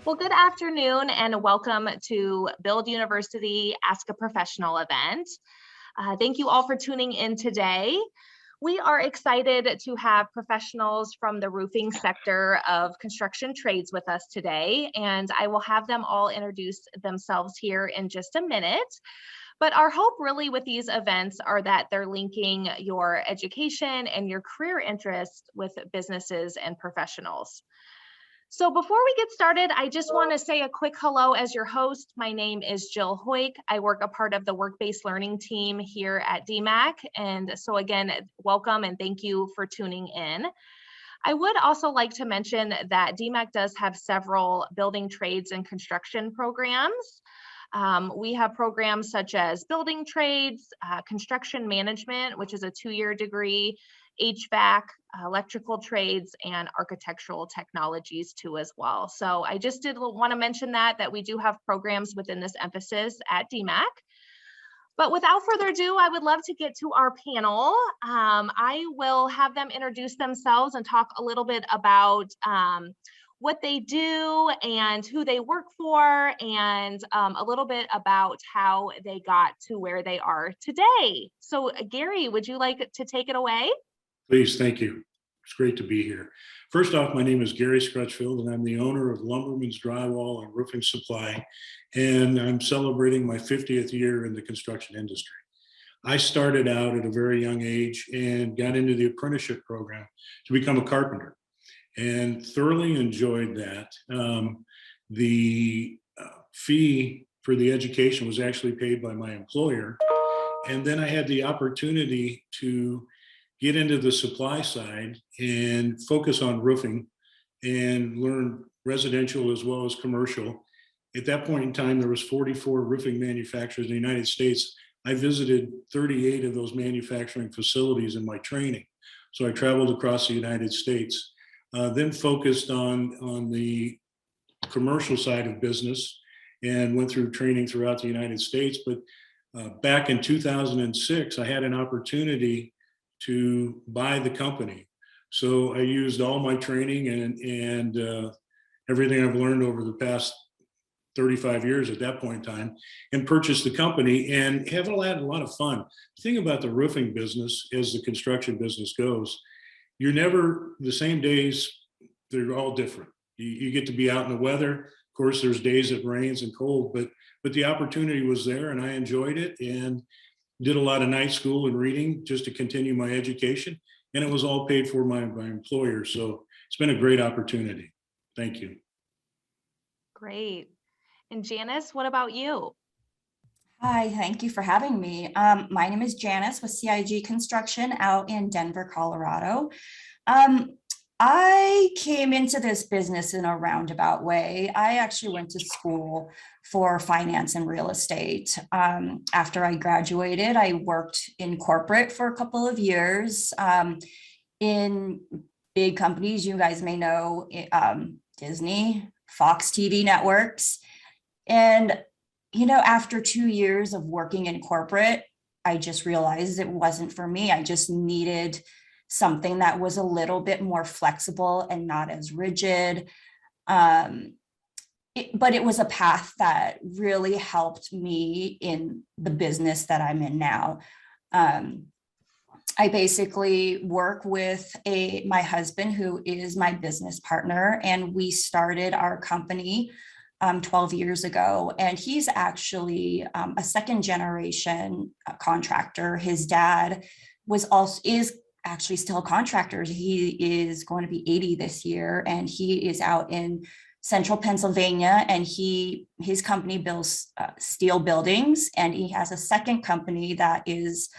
Well, good afternoon and welcome to Build University Ask a Professional event. Thank you all for tuning in today. We are excited to have professionals from the roofing sector of construction trades with us today, and I will have them all introduce themselves here in just a minute. But our hope really with these events are that they're linking your education and your career interests with businesses and professionals. So before we get started, I just want to say a quick hello as your host. My name is Jill Hoyk. I work a part of the work-based learning team here at DMACC. And so again, welcome and thank you for tuning in. I would also like to mention that DMACC does have several building trades and construction programs. We have programs such as building trades, construction management, which is a 2-year degree, HVAC, electrical trades, and architectural technologies too as well. So I just did want to mention that we do have programs within this emphasis at DMACC. But without further ado, I would love to get to our panel. I will have them introduce themselves and talk a little bit about what they do and who they work for, and a little bit about how they got to where they are today. So Gary, would you like to take it away? Please, thank you. It's great to be here. First off, my name is Gary Scrutchfield, and I'm the owner of Lumberman's Drywall and Roofing Supply, and I'm celebrating my 50th year in the construction industry. I started out at a very young age and got into the apprenticeship program to become a carpenter, and thoroughly enjoyed that. The fee for the education was actually paid by my employer, and then I had the opportunity to get into the supply side and focus on roofing and learn residential as well as commercial. At that point in time, there was 44 roofing manufacturers in the United States. I visited 38 of those manufacturing facilities in my training. So I traveled across the United States, then focused on the commercial side of business and went through training throughout the United States. But back in 2006, I had an opportunity to buy the company. So I used all my training and everything I've learned over the past 35 years at that point in time and purchased the company and have had a lot of fun. The thing about the roofing business, as the construction business goes, you're never the same days, they're all different. You get to be out in the weather. Of course, there's days it rains and cold, but the opportunity was there and I enjoyed it and did a lot of night school and reading just to continue my education. And it was all paid for by my employer. So it's been a great opportunity. Thank you. Great. And Janice, what about you? Hi, thank you for having me. My name is Janice with CIG Construction out in Denver, Colorado. I came into this business in a roundabout way. I actually went to school for finance and real estate. After I graduated, I worked in corporate for a couple of years in big companies. You guys may know Disney, Fox TV networks. And, after 2 years of working in corporate, I just realized it wasn't for me. I just needed something that was a little bit more flexible and not as rigid. But it was a path that really helped me in the business that I'm in now. I basically work with my husband, who is my business partner, and we started our company 12 years ago. And he's actually a second generation contractor. His dad is actually still a contractor. He is going to be 80 this year, and he is out in central Pennsylvania, and his company builds steel buildings, and he has a second company that is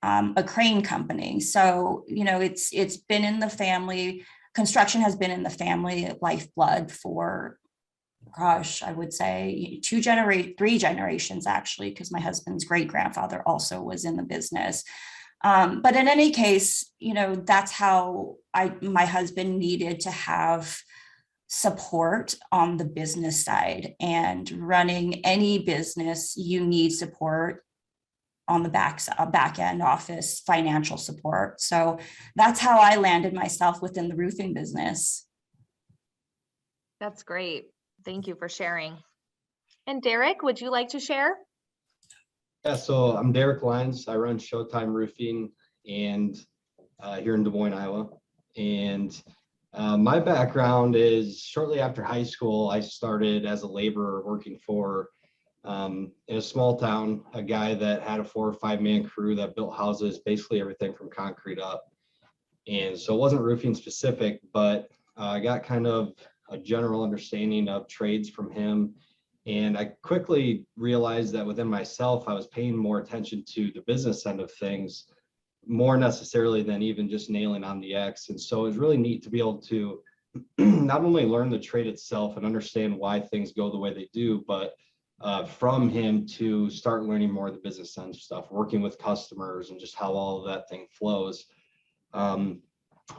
a crane company. So, it's been in the family. Construction has been in the family lifeblood for, gosh, I would say 3 generations actually, because my husband's great grandfather also was in the business. But in any case, that's how my husband needed to have support on the business side, and running any business, you need support on the back end office, financial support. So that's how I landed myself within the roofing business. That's great. Thank you for sharing. And Derek, would you like to share? Yeah, so I'm Derek Lyons. I run Showtime Roofing and here in Des Moines, Iowa. And my background is shortly after high school, I started as a laborer working for in a small town, a guy that had a 4 or 5 man crew that built houses, basically everything from concrete up. And so it wasn't roofing specific, but I got kind of a general understanding of trades from him. And I quickly realized that within myself, I was paying more attention to the business end of things, more necessarily than even just nailing on the X. And so it was really neat to be able to not only learn the trade itself and understand why things go the way they do, but from him to start learning more of the business end stuff, working with customers and just how all of that thing flows.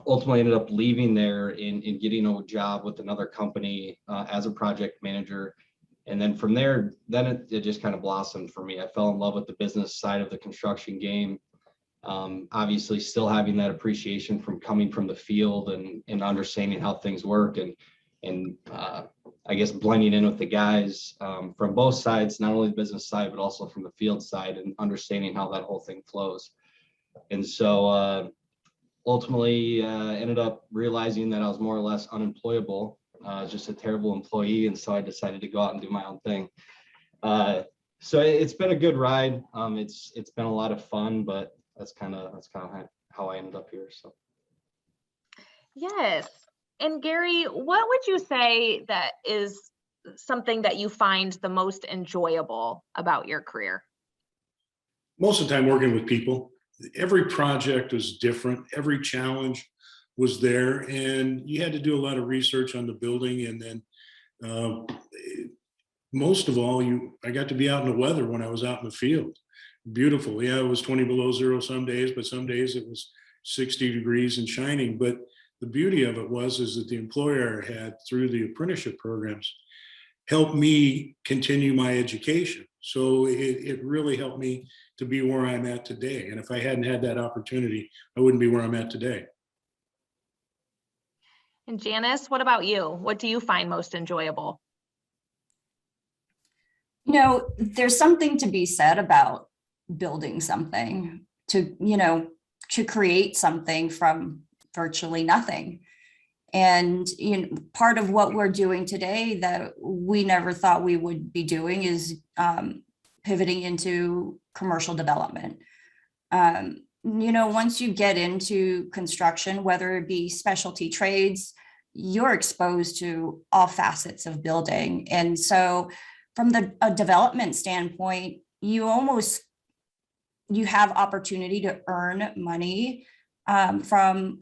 Ultimately ended up leaving there and getting a job with another company as a project manager. And then from there, then it just kind of blossomed for me. I fell in love with the business side of the construction game. Obviously still having that appreciation from coming from the field and understanding how things work and I guess blending in with the guys from both sides, not only the business side, but also from the field side and understanding how that whole thing flows. And so ultimately ended up realizing that I was more or less unemployable, just a terrible employee. And so I decided to go out and do my own thing. So it's been a good ride. It's been a lot of fun, but that's kind of how I ended up here. So. Yes. And Gary, what would you say that is something that you find the most enjoyable about your career? Most of the time working with people. Every project was different. Every challenge was there, and you had to do a lot of research on the building. And then most of all, I got to be out in the weather when I was out in the field. Beautiful. Yeah, it was 20 below zero some days, but some days it was 60 degrees and shining. But the beauty of it is that the employer had, through the apprenticeship programs, helped me continue my education. So it really helped me to be where I'm at today. And if I hadn't had that opportunity, I wouldn't be where I'm at today. And Janice, what about you? What do you find most enjoyable? You know, there's something to be said about building something, to create something from virtually nothing. And part of what we're doing today that we never thought we would be doing is pivoting into commercial development. Once you get into construction, whether it be specialty trades, you're exposed to all facets of building. And so from a development standpoint, you have opportunity to earn money from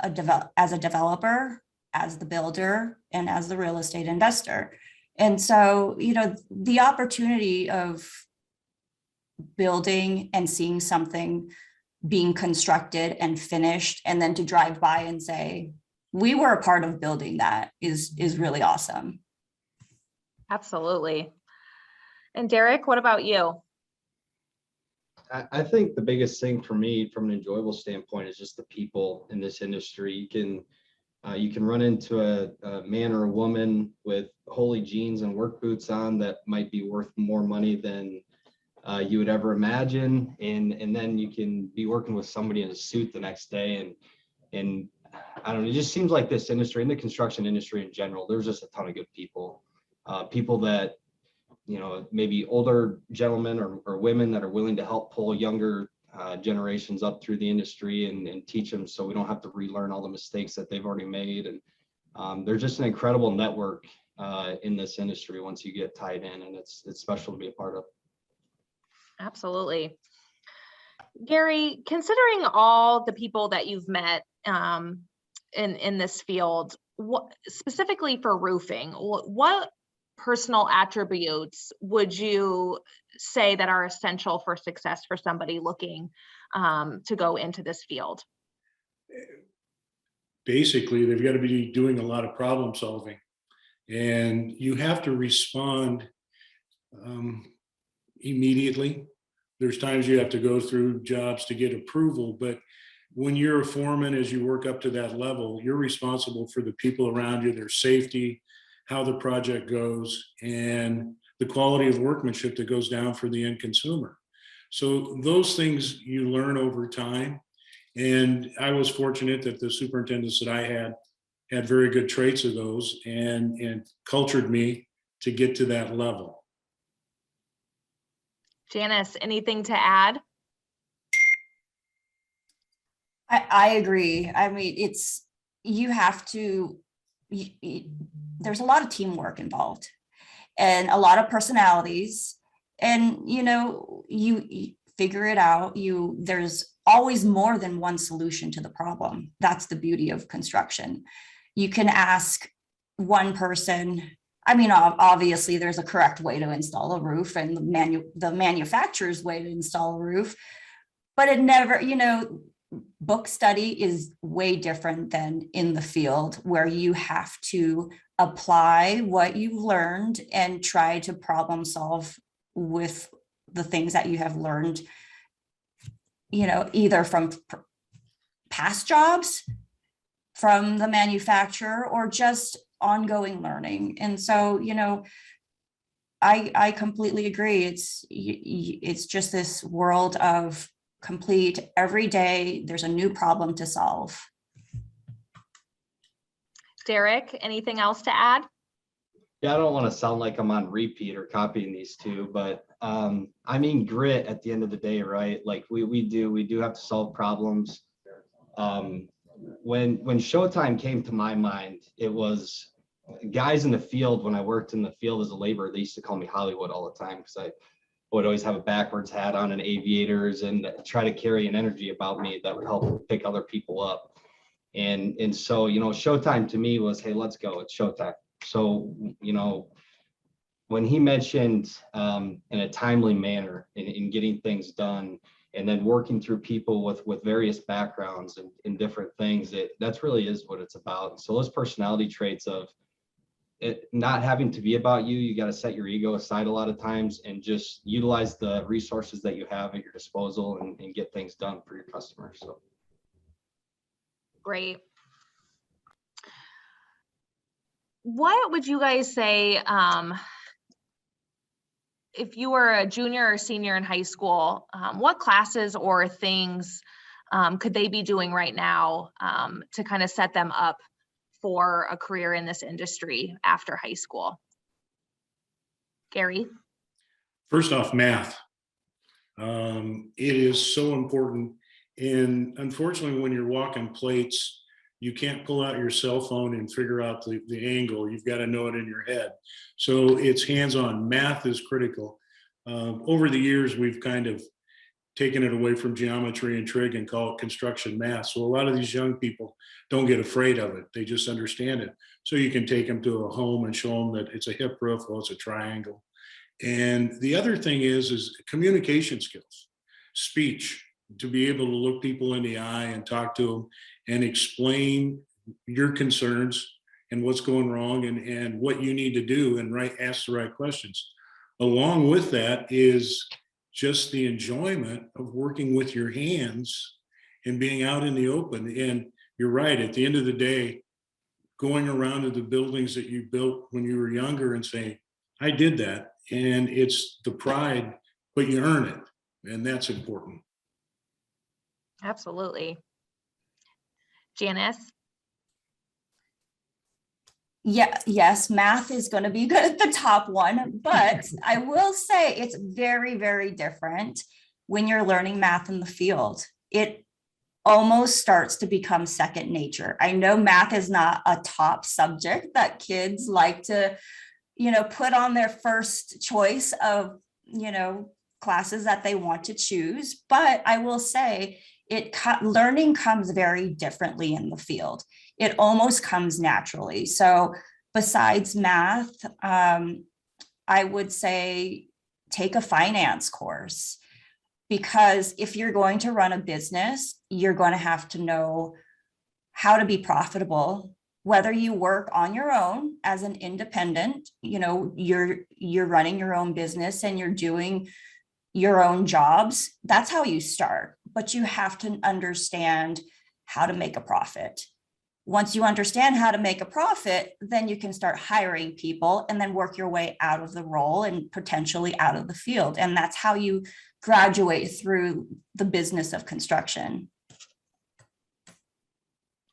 as a developer, as the builder, and as the real estate investor. And so, the opportunity of building and seeing something being constructed and finished, and then to drive by and say, we were a part of building that is really awesome. Absolutely. And Derek, what about you? I think the biggest thing for me from an enjoyable standpoint is just the people in this industry. You can run into a man or a woman with holey jeans and work boots on that might be worth more money than you would ever imagine. And then you can be working with somebody in a suit the next day. And I don't know, it just seems like this industry, in the construction industry in general, there's just a ton of good people. People that, maybe older gentlemen or women that are willing to help pull younger generations up through the industry and teach them so we don't have to relearn all the mistakes that they've already made. And there's just an incredible network in this industry once you get tied in, and it's special to be a part of. Absolutely. Gary, considering all the people that you've met in this field, specifically for roofing, what personal attributes would you say that are essential for success for somebody looking to go into this field? Basically, they've got to be doing a lot of problem solving, and you have to respond immediately. There's times you have to go through jobs to get approval, but when you're a foreman, as you work up to that level, you're responsible for the people around you, their safety, how the project goes and the quality of workmanship that goes down for the end consumer. So those things you learn over time. And I was fortunate that the superintendents that I had very good traits of those and cultured me to get to that level. Janice, anything to add? I agree. I mean, you have to, there's a lot of teamwork involved and a lot of personalities, and you figure it out. There's always more than one solution to the problem. That's the beauty of construction. You can ask one person. I mean, obviously there's a correct way to install a roof and the manufacturer's way to install a roof, but it never, book study is way different than in the field, where you have to apply what you've learned and try to problem solve with the things that you have learned, either from past jobs, from the manufacturer, or just ongoing learning. And so, I completely agree. It's just this world of complete, every day there's a new problem to solve. Derek, anything else to add? Yeah, I don't want to sound like I'm on repeat or copying these two, but I mean, grit at the end of the day, right? Like we do have to solve problems. When Showtime came to my mind, it was guys in the field. When I worked in the field as a laborer, they used to call me Hollywood all the time because I would always have a backwards hat on and aviators and try to carry an energy about me that would help pick other people up. And so, Showtime to me was, hey, let's go, it's showtime. So, when he mentioned in a timely manner in getting things done, and then working through people with various backgrounds and different things, that's really is what it's about. So those personality traits of it not having to be about you, you got to set your ego aside a lot of times and just utilize the resources that you have at your disposal and get things done for your customers. So Great. What would you guys say if you were a junior or senior in high school, what classes or things could they be doing right now to kind of set them up for a career in this industry after high school? Gary? First off, math. It is so important. And unfortunately, when you're walking plates, you can't pull out your cell phone and figure out the angle. You've got to know it in your head. So it's hands-on. Math is critical. Over the years, we've kind of taken it away from geometry and trig and call it construction math. So a lot of these young people don't get afraid of it. They just understand it. So you can take them to a home and show them that it's a hip roof, well, it's a triangle. And the other thing is communication skills, speech, to be able to look people in the eye and talk to them and explain your concerns and what's going wrong and what you need to do and ask the right questions. Along with that is just the enjoyment of working with your hands and being out in the open. And you're right, at the end of the day, going around to the buildings that you built when you were younger and saying, I did that. And it's the pride, but you earn it. And that's important. Absolutely. Janice? Yeah, yes, math is going to be good at the top one, but I will say it's very, very different when you're learning math in the field. It almost starts to become second nature. I know math is not a top subject that kids like to, put on their first choice of, classes that they want to choose, but I will say learning comes very differently in the field. It almost comes naturally. So besides math, I would say take a finance course, because if you're going to run a business, you're going to have to know how to be profitable, whether you work on your own as an independent, you're running your own business and you're doing your own jobs. That's how you start, but you have to understand how to make a profit. Once you understand how to make a profit, then you can start hiring people and then work your way out of the role and potentially out of the field. And that's how you graduate through the business of construction.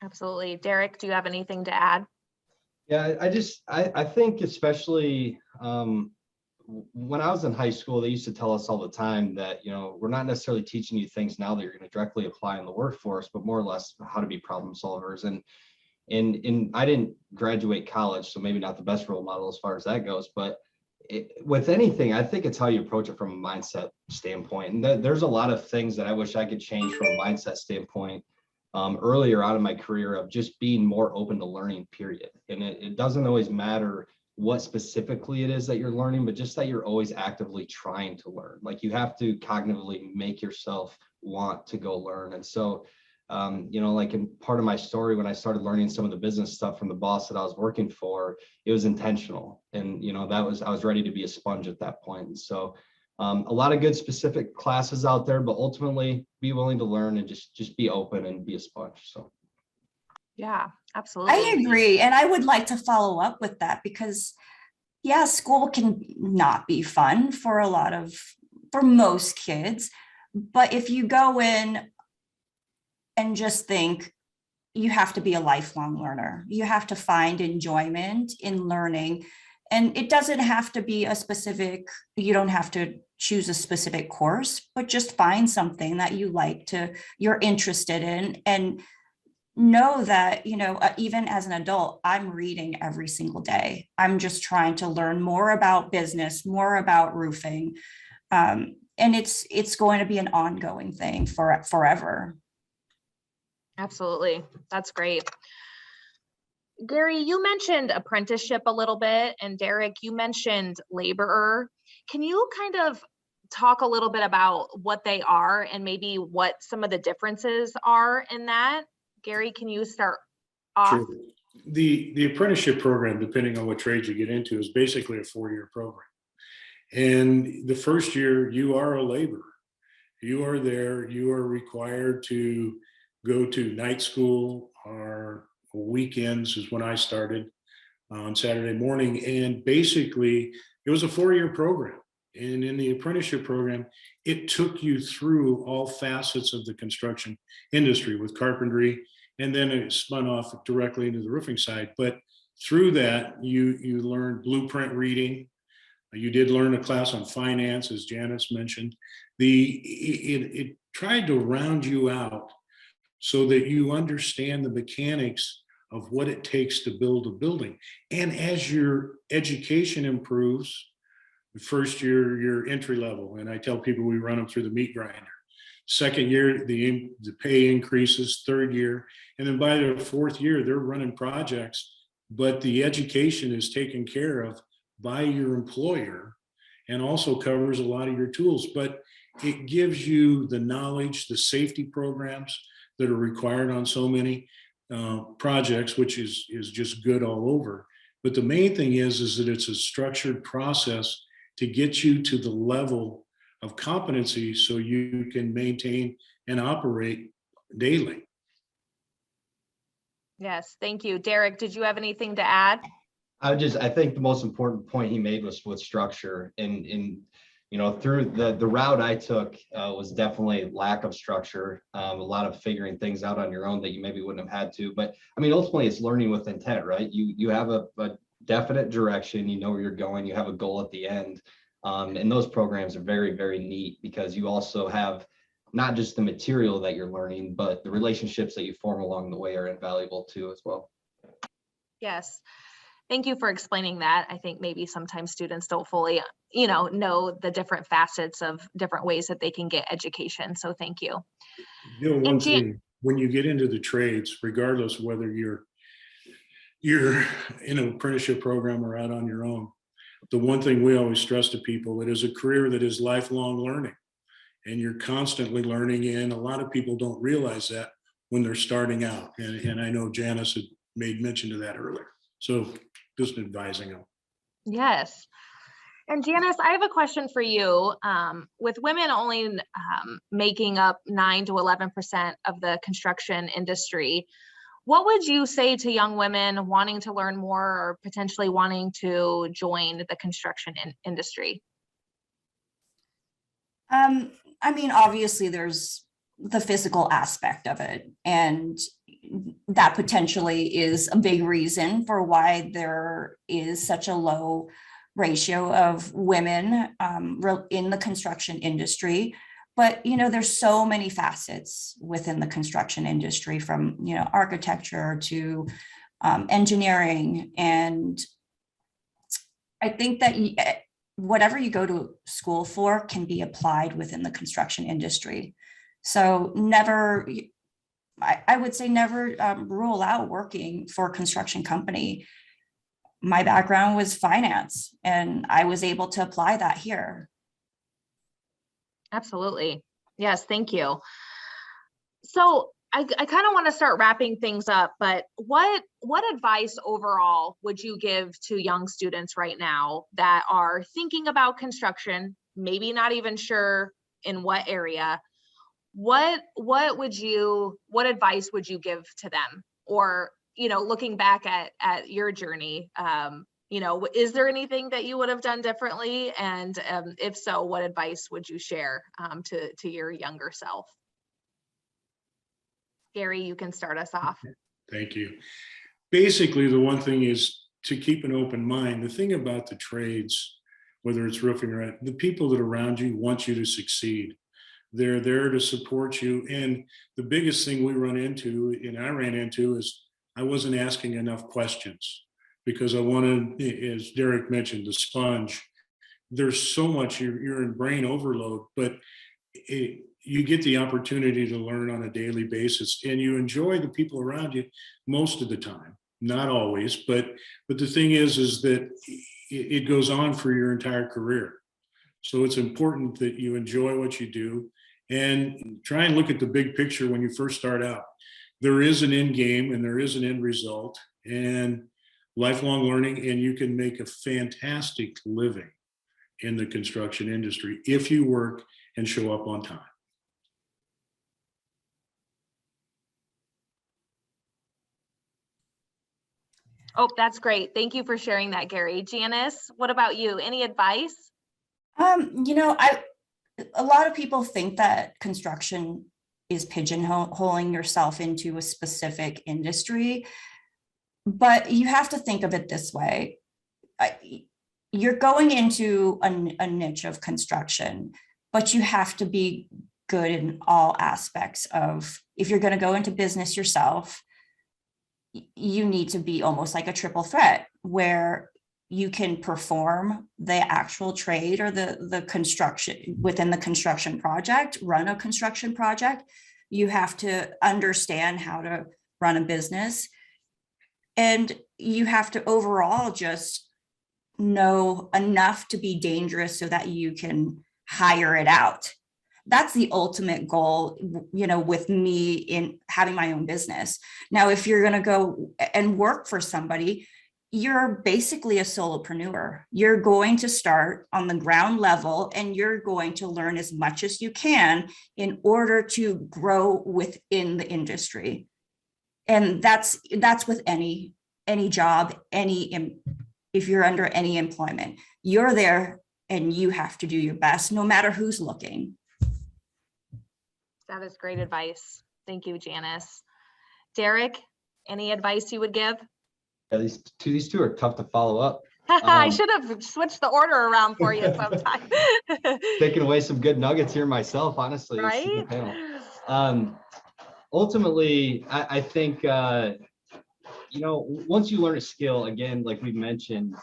Absolutely. Derek, do you have anything to add? Yeah, I think especially when I was in high school, they used to tell us all the time that, you know, we're not necessarily teaching you things now that you're going to directly apply in the workforce, but more or less how to be problem solvers. And I didn't graduate college, so maybe not the best role model as far as that goes, but with anything, I think it's how you approach it from a mindset standpoint. And there's a lot of things that I wish I could change from a mindset standpoint earlier on in my career, of just being more open to learning, period. And it doesn't always matter what specifically it is that you're learning, but just that you're always actively trying to learn. Like, you have to cognitively make yourself want to go learn. And so, you know, like in part of my story, when I started learning some of the business stuff from the boss that I was working for, it was intentional. And, you know, I was ready to be a sponge at that point. And so a lot of good specific classes out there, but ultimately be willing to learn and just be open and be a sponge. So. Yeah, absolutely. I agree. And I would like to follow up with that because, yeah, school can not be fun for most kids. But if you go in and just think you have to be a lifelong learner, you have to find enjoyment in learning. And it doesn't have to be you don't have to choose a specific course, but just find something that you're interested in, and know that, you know, even as an adult, I'm reading every single day. I'm just trying to learn more about business, more about roofing. And it's going to be an ongoing thing for forever. Absolutely. That's great. Gary, you mentioned apprenticeship a little bit, and Derek, you mentioned laborer. Can you kind of talk a little bit about what they are and maybe what some of the differences are in that? Gary, can you start off? Sure. The apprenticeship program, depending on what trade you get into, is basically a 4-year program. And the first year, you are a laborer. You are there, you are required to go to night school, or weekends is when I started on Saturday morning. And basically, it was a 4-year program. And in the apprenticeship program, it took you through all facets of the construction industry with carpentry, and then it spun off directly into the roofing side. But through that, you learned blueprint reading. You did learn a class on finance, as Janice mentioned. It tried to round you out so that you understand the mechanics of what it takes to build a building. And as your education improves, the first year, you're entry level. And I tell people we run them through the meat grinder. Second year, the pay increases. Third year, and then by the fourth year, they're running projects, but the education is taken care of by your employer and also covers a lot of your tools. But it gives you the knowledge, the safety programs that are required on so many projects, which is just good all over. But the main thing is that it's a structured process to get you to the level of competency so you can maintain and operate daily. Yes, thank you. Derek, did you have anything to add? I think the most important point he made was with structure. And you know, through the route I took was definitely lack of structure, a lot of figuring things out on your own that you maybe wouldn't have had to. But I mean, ultimately, it's learning with intent, right? You have a definite direction, you know where you're going, you have a goal at the end. And those programs are very, very neat because you also have not just the material that you're learning, but the relationships that you form along the way are invaluable too as well. Yes. Thank you for explaining that. I think maybe sometimes students don't fully, know the different facets of different ways that they can get education. So thank you. One thing, when you get into the trades, regardless of whether you're in an apprenticeship program or out on your own, the one thing we always stress to people, it is a career that is lifelong learning, and you're constantly learning. And a lot of people don't realize that when they're starting out. And I know Janice had made mention to that earlier. So just advising them. Yes. And Janice, I have a question for you. With women only making up 9 to 11% of the construction industry, What would you say to young women wanting to learn more or potentially wanting to join the construction industry? I mean, obviously there's the physical aspect of it, and that potentially is a big reason for why there is such a low ratio of women in the construction industry. But, there's so many facets within the construction industry, from, architecture to engineering. And I think that whatever you go to school for can be applied within the construction industry. So I would say never rule out working for a construction company. My background was finance, and I was able to apply that here. Absolutely. Yes, thank you. So I kind of want to start wrapping things up, but what advice overall would you give to young students right now that are thinking about construction, maybe not even sure in what area? What advice would you give to them? Or, looking back at your journey, is there anything that you would have done differently? And if so, what advice would you share to your younger self? Gary, you can start us off. Thank you. Basically, the one thing is to keep an open mind. The thing about the trades, whether it's roofing or the people that are around you want you to succeed. They're there to support you. And the biggest thing we run into, and I ran into, is I wasn't asking enough questions because I wanted, as Derek mentioned, the sponge. There's so much, you're in brain overload, but you get the opportunity to learn on a daily basis, and you enjoy the people around you most of the time. Not always, but the thing is that it goes on for your entire career. So it's important that you enjoy what you do and try and look at the big picture when you first start out. There is an end game and there is an end result and lifelong learning, and you can make a fantastic living in the construction industry if you work and show up on time. Oh, that's great. Thank you for sharing that, Gary. Janice, what about you? Any advice? A lot of people think that construction is pigeonholing yourself into a specific industry, but you have to think of it this way. You're going into a niche of construction, but you have to be good in all aspects of, if you're going to go into business yourself, you need to be almost like a triple threat, where you can perform the actual trade or the construction within the construction project, run a construction project. You have to understand how to run a business, and you have to overall just know enough to be dangerous so that you can hire it out. That's the ultimate goal, with me in having my own business. Now, if you're going to go and work for somebody, you're basically a solopreneur. You're going to start on the ground level, and you're going to learn as much as you can in order to grow within the industry. And that's with any job, if you're under any employment, you're there and you have to do your best, no matter who's looking. That is great advice. Thank you, Janice. Derek, any advice you would give? Yeah, these two are tough to follow up. I should have switched the order around for you sometime. Taking away some good nuggets here myself, honestly. Right? Ultimately, I think, once you learn a skill, again, like we've mentioned,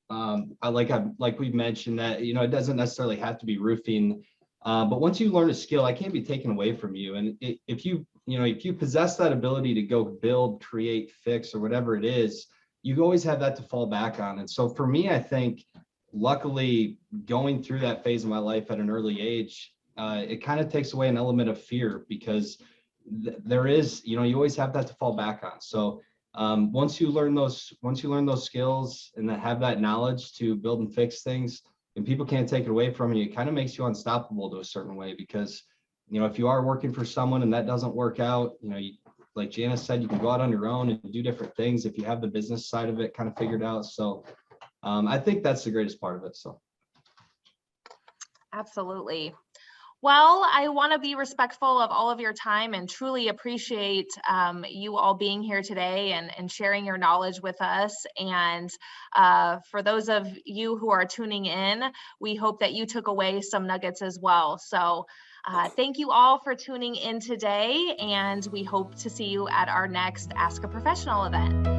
we've mentioned that, it doesn't necessarily have to be roofing. But once you learn a skill, it can't be taken away from you. And if you possess that ability to go build, create, fix, or whatever it is, you always have that to fall back on. And so for me, I think, luckily, going through that phase of my life at an early age, it kind of takes away an element of fear, because there is, you always have that to fall back on. So once you learn those skills and then have that knowledge to build and fix things, and people can't take it away from you, it kind of makes you unstoppable to a certain way, because, if you are working for someone and that doesn't work out, like Janice said, you can go out on your own and do different things if you have the business side of it kind of figured out. So I think that's the greatest part of it. So. Absolutely. Well, I want to be respectful of all of your time and truly appreciate you all being here today and sharing your knowledge with us. And for those of you who are tuning in, we hope that you took away some nuggets as well. So thank you all for tuning in today, and we hope to see you at our next Ask a Professional event.